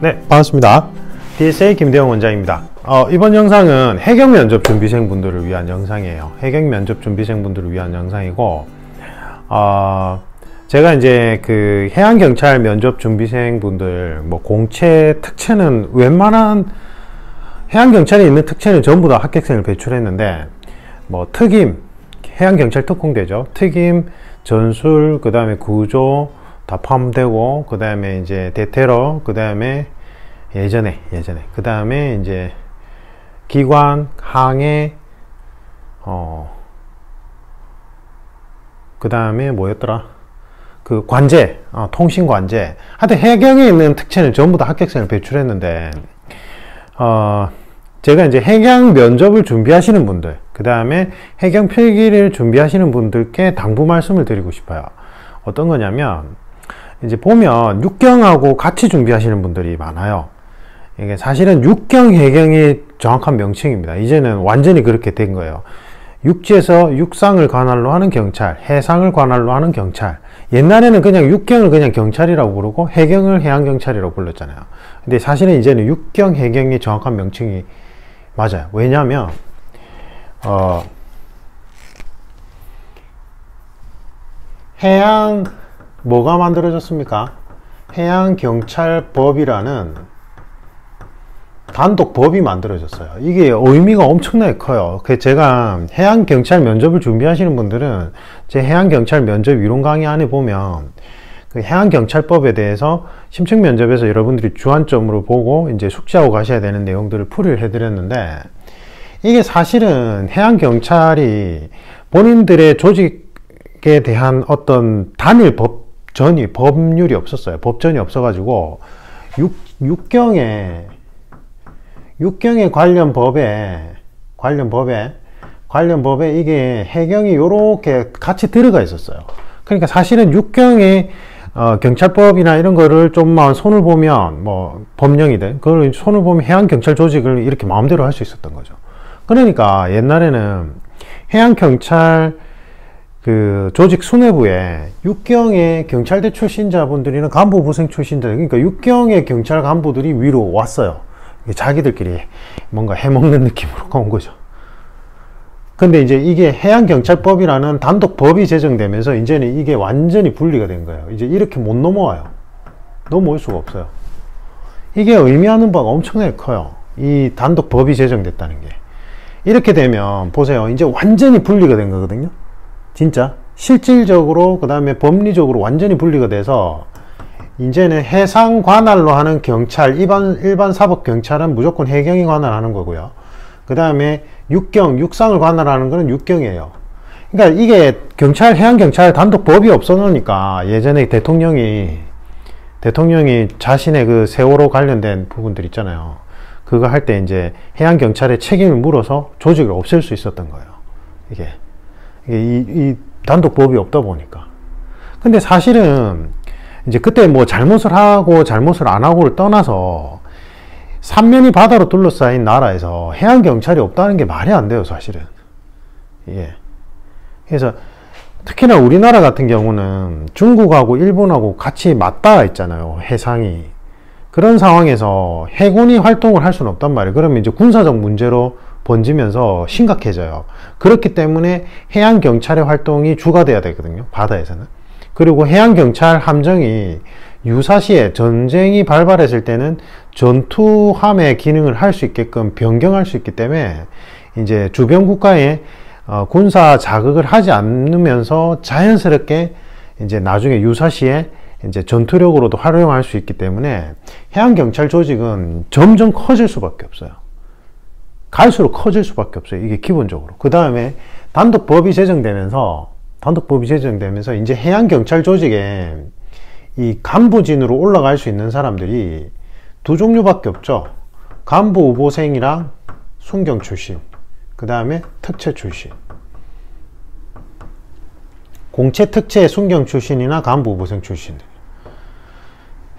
네, 반갑습니다. DSA 김대영 원장입니다. 이번 영상은 해경 면접 준비생 분들을 위한 영상이에요. 해경 면접 준비생 분들을 위한 영상이고, 제가 이제 그 해양경찰 면접 준비생 분들, 뭐 공채 특채는 웬만한 해양경찰에 있는 특채는 전부 다 합격생을 배출했는데, 뭐 특임, 해양경찰 특공대죠. 특임, 전술, 그 다음에 구조 다 포함되고, 그 다음에 이제 대테러, 그 다음에 예전에 그 다음에 이제 기관, 항해, 그 다음에 뭐였더라? 그 관제, 통신관제. 하여튼 해경에 있는 특채는 전부 다 합격생을 배출했는데, 제가 이제 해경 면접을 준비하시는 분들, 그 다음에 해경 필기를 준비하시는 분들께 당부 말씀을 드리고 싶어요. 어떤 거냐면, 이제 보면 육경하고 같이 준비하시는 분들이 많아요. 이게 사실은 육경 해경이 정확한 명칭입니다. 이제는 완전히 그렇게 된 거예요. 육지에서 육상을 관할로 하는 경찰, 해상을 관할로 하는 경찰. 옛날에는 그냥 육경을 그냥 경찰이라고 부르고 해경을 해양경찰이라고 불렀잖아요. 근데 사실은 이제는 육경 해경이 정확한 명칭이 맞아요. 왜냐하면 해양 뭐가 만들어졌습니까? 해양경찰법이라는 단독법이 만들어졌어요. 이게 의미가 엄청나게 커요. 제가 해양경찰 면접을 준비하시는 분들은 제 해양경찰 면접 이론 강의 안에 보면 그 해양경찰법에 대해서 심층 면접에서 여러분들이 주안점으로 보고 이제 숙지하고 가셔야 되는 내용들을 풀이를 해드렸는데, 이게 사실은 해양경찰이 본인들의 조직에 대한 어떤 단일 법률이 없었어요. 법전이 없어가지고 육경에 관련 법에 이게 해경이 요렇게 같이 들어가 있었어요. 그러니까 사실은 육경의 경찰법이나 이런 거를 좀만 손을 보면, 뭐 법령이든 그걸 손을 보면 해양경찰 조직을 이렇게 마음대로 할 수 있었던 거죠. 그러니까 옛날에는 해양경찰 그 조직 수뇌부에 육경의 경찰대 출신자분들이나 간부부생 출신자, 그러니까 육경의 경찰 간부들이 위로 왔어요. 자기들끼리 뭔가 해먹는 느낌으로 온 거죠. 근데 이제 이게 해양경찰법이라는 단독법이 제정되면서 이제는 이게 완전히 분리가 된 거예요. 이제 이렇게 못 넘어와요. 넘어올 수가 없어요. 이게 의미하는 바가 엄청나게 커요. 이 단독법이 제정됐다는 게. 이렇게 되면 보세요. 이제 완전히 분리가 된 거거든요. 진짜 실질적으로, 그 다음에 법리적으로 완전히 분리가 돼서 이제는 해상 관할로 하는 경찰, 일반 사법 경찰은 무조건 해경이 관할하는 거고요. 그 다음에 육상을 관할하는 거는 육경이에요. 그러니까 이게 해양경찰 단독법이 없어놓으니까 예전에 대통령이 자신의 그 세월호 관련된 부분들 있잖아요. 그거 할 때 이제 해양경찰에 책임을 물어서 조직을 없앨 수 있었던 거예요. 이게 이 단독법이 없다 보니까. 근데 사실은 이제 그때 뭐 잘못을 하고 잘못을 안 하고를 떠나서 삼면이 바다로 둘러싸인 나라에서 해양경찰이 없다는 게 말이 안 돼요, 사실은. 예. 그래서 특히나 우리나라 같은 경우는 중국하고 일본하고 같이 맞닿아 있잖아요, 해상이. 그런 상황에서 해군이 활동을 할 수는 없단 말이에요. 그러면 이제 군사적 문제로 번지면서 심각해져요. 그렇기 때문에 해양경찰의 활동이 주가 돼야 되거든요, 바다에서는. 그리고 해양경찰 함정이 유사시에 전쟁이 발발했을 때는 전투함의 기능을 할 수 있게끔 변경할 수 있기 때문에 이제 주변 국가에 군사 자극을 하지 않으면서 자연스럽게 이제 나중에 유사시에 이제 전투력으로도 활용할 수 있기 때문에 해양경찰 조직은 점점 커질 수밖에 없어요. 갈수록 커질 수밖에 없어요. 이게 기본적으로. 그 다음에 단독법이 제정되면서 이제 해양경찰 조직에 이 간부진으로 올라갈 수 있는 사람들이 두 종류밖에 없죠. 간부 후보생이랑 순경 출신, 그 다음에 특채 출신. 공채, 특채, 순경 출신이나 간부 후보생 출신들.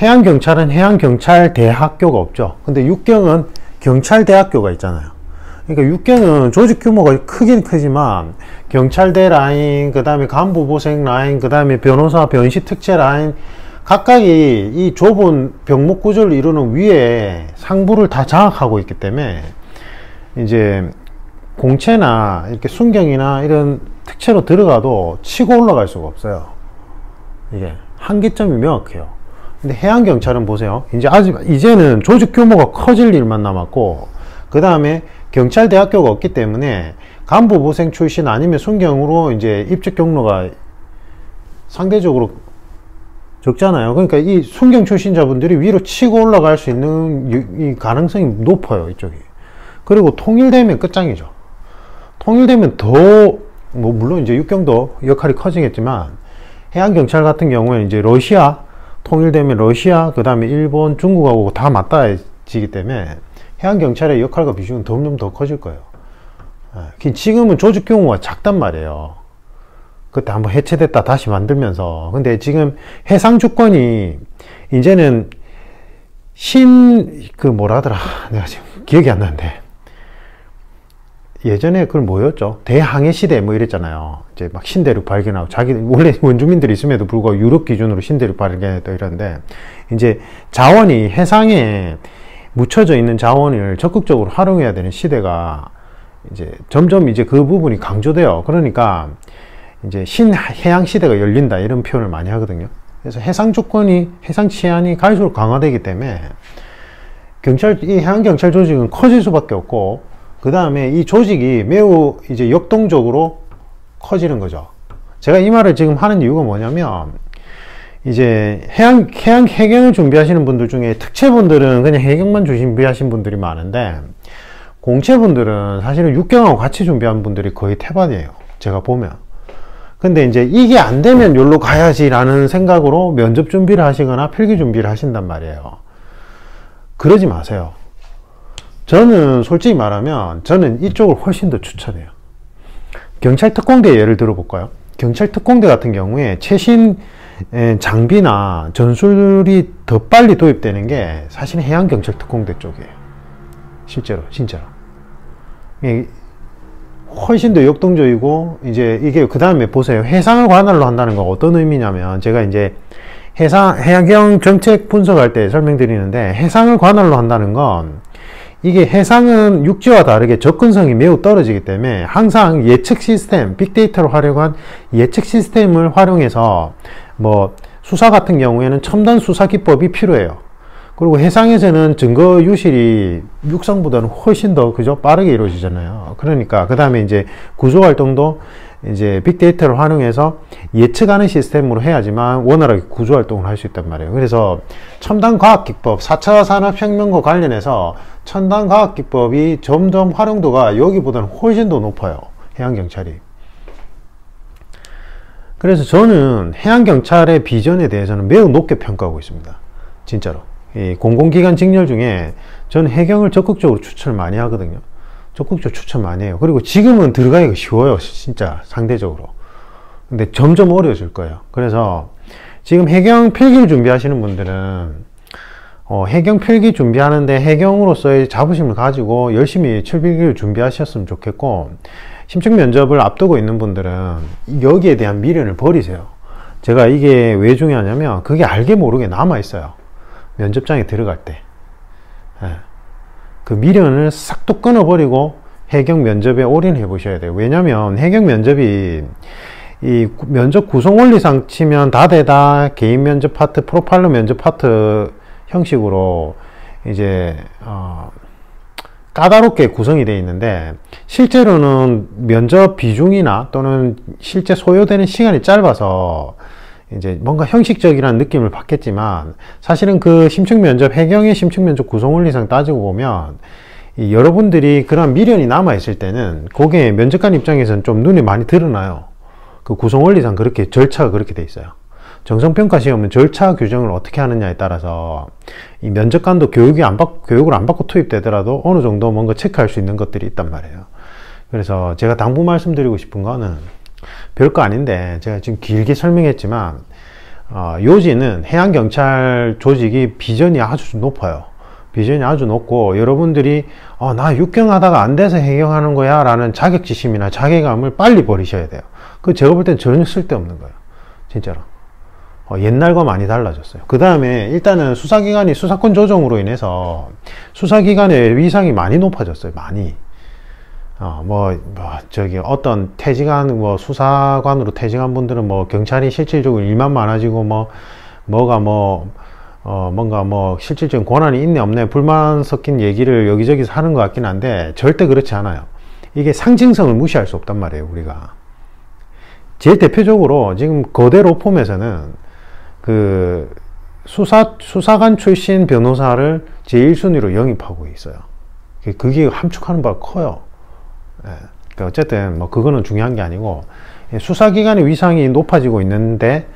해양경찰은 해양경찰대학교가 없죠. 근데 육경은 경찰대학교가 있잖아요. 그러니까 육경은 조직 규모가 크긴 크지만 경찰대 라인, 그 다음에 간부보생 라인, 그 다음에 변호사, 변시 특채 라인 각각이 이 좁은 병목 구조를 이루는 위에 상부를 다 장악하고 있기 때문에 이제 공채나 이렇게 순경이나 이런 특채로 들어가도 치고 올라갈 수가 없어요. 이게 한계점이 명확해요. 근데 해양경찰은 보세요. 이제는 조직 규모가 커질 일만 남았고, 그 다음에 경찰대학교가 없기 때문에 간부부생 출신 아니면 순경으로 이제 입직 경로가 상대적으로 적잖아요. 그러니까 이 순경 출신자분들이 위로 치고 올라갈 수 있는 이 가능성이 높아요, 이쪽이. 그리고 통일되면 끝장이죠. 통일되면 뭐 물론 이제 육경도 역할이 커지겠지만, 해양경찰 같은 경우에는 이제 러시아, 통일되면 러시아, 그 다음에 일본, 중국하고 다 맞닿아지기 때문에 해양경찰의 역할과 비중은 점점 더 커질 거예요. 지금은 조직 규모가 작단 말이에요. 그때 한번 해체됐다 다시 만들면서. 근데 지금 해상 주권이 이제는 뭐라더라. 내가 지금 기억이 안 나는데. 예전에 그걸 뭐였죠? 대항해 시대 뭐 이랬잖아요. 이제 막 신대륙 발견하고 원래 원주민들이 있음에도 불구하고 유럽 기준으로 신대륙 발견했다 이러는데, 이제 자원이 해상에 묻혀져 있는 자원을 적극적으로 활용해야 되는 시대가 이제 점점 이제 그 부분이 강조돼요. 그러니까 이제 신해양 시대가 열린다 이런 표현을 많이 하거든요. 그래서 해상 주권이, 해상 치안이 갈수록 강화되기 때문에 이 해양경찰 조직은 커질 수밖에 없고, 그 다음에 이 조직이 매우 이제 역동적으로 커지는 거죠. 제가 이 말을 지금 하는 이유가 뭐냐면, 이제 해경을 준비하시는 분들 중에 특채분들은 그냥 해경만 준비하신 분들이 많은데, 공채분들은 사실은 육경하고 같이 준비한 분들이 거의 태반이에요. 제가 보면. 근데 이제 이게 안 되면 여기로 가야지라는 생각으로 면접 준비를 하시거나 필기 준비를 하신단 말이에요. 그러지 마세요. 저는 솔직히 말하면 저는 이쪽을 훨씬 더 추천해요. 경찰특공대 예를 들어볼까요? 경찰특공대 같은 경우에 최신 장비나 전술이 더 빨리 도입되는 게 사실 해양경찰특공대 쪽이에요. 실제로, 진짜로. 훨씬 더 역동적이고, 이제 이게 그 다음에 보세요. 해상을 관할로 한다는 건 어떤 의미냐면, 제가 이제 해양 정책 분석할 때 설명드리는데, 해상을 관할로 한다는 건 이게 해상은 육지와 다르게 접근성이 매우 떨어지기 때문에 항상 예측 시스템, 빅데이터를 활용한 예측 시스템을 활용해서 뭐 수사 같은 경우에는 첨단 수사 기법이 필요해요. 그리고 해상에서는 증거 유실이 육상보다는 훨씬 더 빠르게 이루어지잖아요. 그러니까 그 다음에 이제 구조 활동도 이제 빅데이터를 활용해서 예측하는 시스템으로 해야지만 원활하게 구조 활동을 할 수 있단 말이에요. 그래서 첨단 과학 기법, 4차 산업혁명과 관련해서 첨단 과학 기법이 점점 활용도가 여기보다는 훨씬 더 높아요. 해양경찰이. 그래서 저는 해양경찰의 비전에 대해서는 매우 높게 평가하고 있습니다. 진짜로. 이 공공기관 직렬 중에 저는 해경을 적극적으로 추천을 많이 하거든요. 적극적으로 추천 많이 해요. 그리고 지금은 들어가기가 쉬워요. 진짜 상대적으로. 근데 점점 어려워질 거예요. 그래서 지금 해경 필기를 준비하시는 분들은 해경 필기 준비하는데 해경으로서의 자부심을 가지고 열심히 필기를 준비하셨으면 좋겠고, 심층 면접을 앞두고 있는 분들은 여기에 대한 미련을 버리세요. 제가 이게 왜 중요하냐면 그게 알게 모르게 남아있어요. 면접장에 들어갈 때. 그 미련을 싹 또 끊어버리고 해경 면접에 올인해 보셔야 돼요. 왜냐면 해경 면접이 이 면접 구성 원리상 치면 다대다 개인 면접 파트, 프로파일러 면접 파트 형식으로 이제 까다롭게 구성이 되어 있는데, 실제로는 면접 비중이나 또는 실제 소요되는 시간이 짧아서 이제 뭔가 형식적이라는 느낌을 받겠지만, 사실은 그 심층 면접, 해경의 심층 면접 구성 원리상 따지고 보면 여러분들이 그런 미련이 남아 있을 때는 그게 면접관 입장에서는 좀 눈에 많이 드러나요. 그 구성 원리상 그렇게 절차가 그렇게 돼 있어요. 정성평가 시험은 절차 규정을 어떻게 하느냐에 따라서 이 면접관도 교육을 안 받고 투입되더라도 어느 정도 뭔가 체크할 수 있는 것들이 있단 말이에요. 그래서 제가 당부 말씀드리고 싶은 거는 별거 아닌데, 제가 지금 길게 설명했지만 요지는 해양경찰 조직이 비전이 아주 높아요. 비전이 아주 높고, 여러분들이 나 육경하다가 안 돼서 해경하는 거야 라는 자격지심이나 자괴감을 빨리 버리셔야 돼요. 그 제가 볼 땐 전혀 쓸데없는 거예요. 진짜로. 옛날과 많이 달라졌어요. 그 다음에 일단은 수사기관이 수사권 조정으로 인해서 수사기관의 위상이 많이 높아졌어요. 많이. 어떤 퇴직한, 수사관으로 퇴직한 분들은 경찰이 실질적으로 일만 많아지고, 뭔가 실질적인 권한이 있네, 없네, 불만 섞인 얘기를 여기저기서 하는 것 같긴 한데, 절대 그렇지 않아요. 이게 상징성을 무시할 수 없단 말이에요, 우리가. 제일 대표적으로 지금 거대 로펌에서는 수사관 출신 변호사를 제1순위로 영입하고 있어요. 그게 함축하는 바가 커요. 그러니까 어쨌든 그거는 중요한 게 아니고, 수사기관의 위상이 높아지고 있는데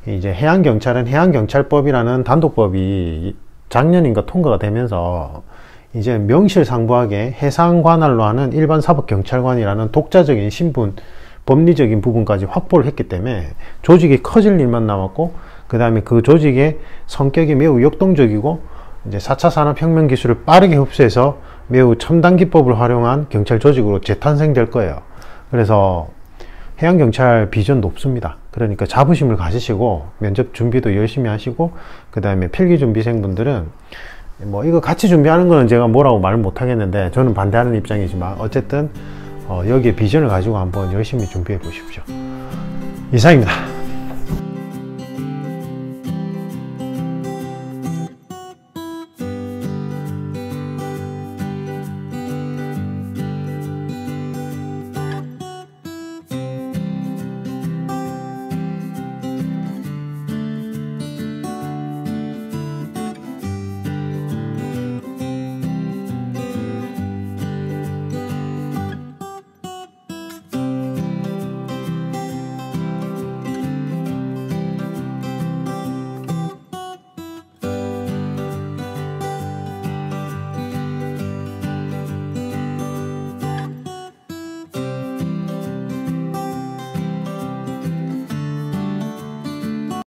이제 해양경찰은 해양경찰법이라는 단독법이 작년인가 통과가 되면서 이제 명실상부하게 해상관할로 하는 일반 사법경찰관이라는 독자적인 신분, 법리적인 부분까지 확보를 했기 때문에 조직이 커질 일만 남았고, 그 다음에 그 조직의 성격이 매우 역동적이고 이제 4차 산업혁명 기술을 빠르게 흡수해서 매우 첨단 기법을 활용한 경찰 조직으로 재탄생될 거예요. 그래서 해양경찰 비전 높습니다. 그러니까 자부심을 가지시고 면접 준비도 열심히 하시고, 그 다음에 필기준비생분들은 이거 같이 준비하는 거는 제가 뭐라고 말 못 하겠는데, 저는 반대하는 입장이지만 어쨌든 여기에 비전을 가지고 한번 열심히 준비해 보십시오. 이상입니다.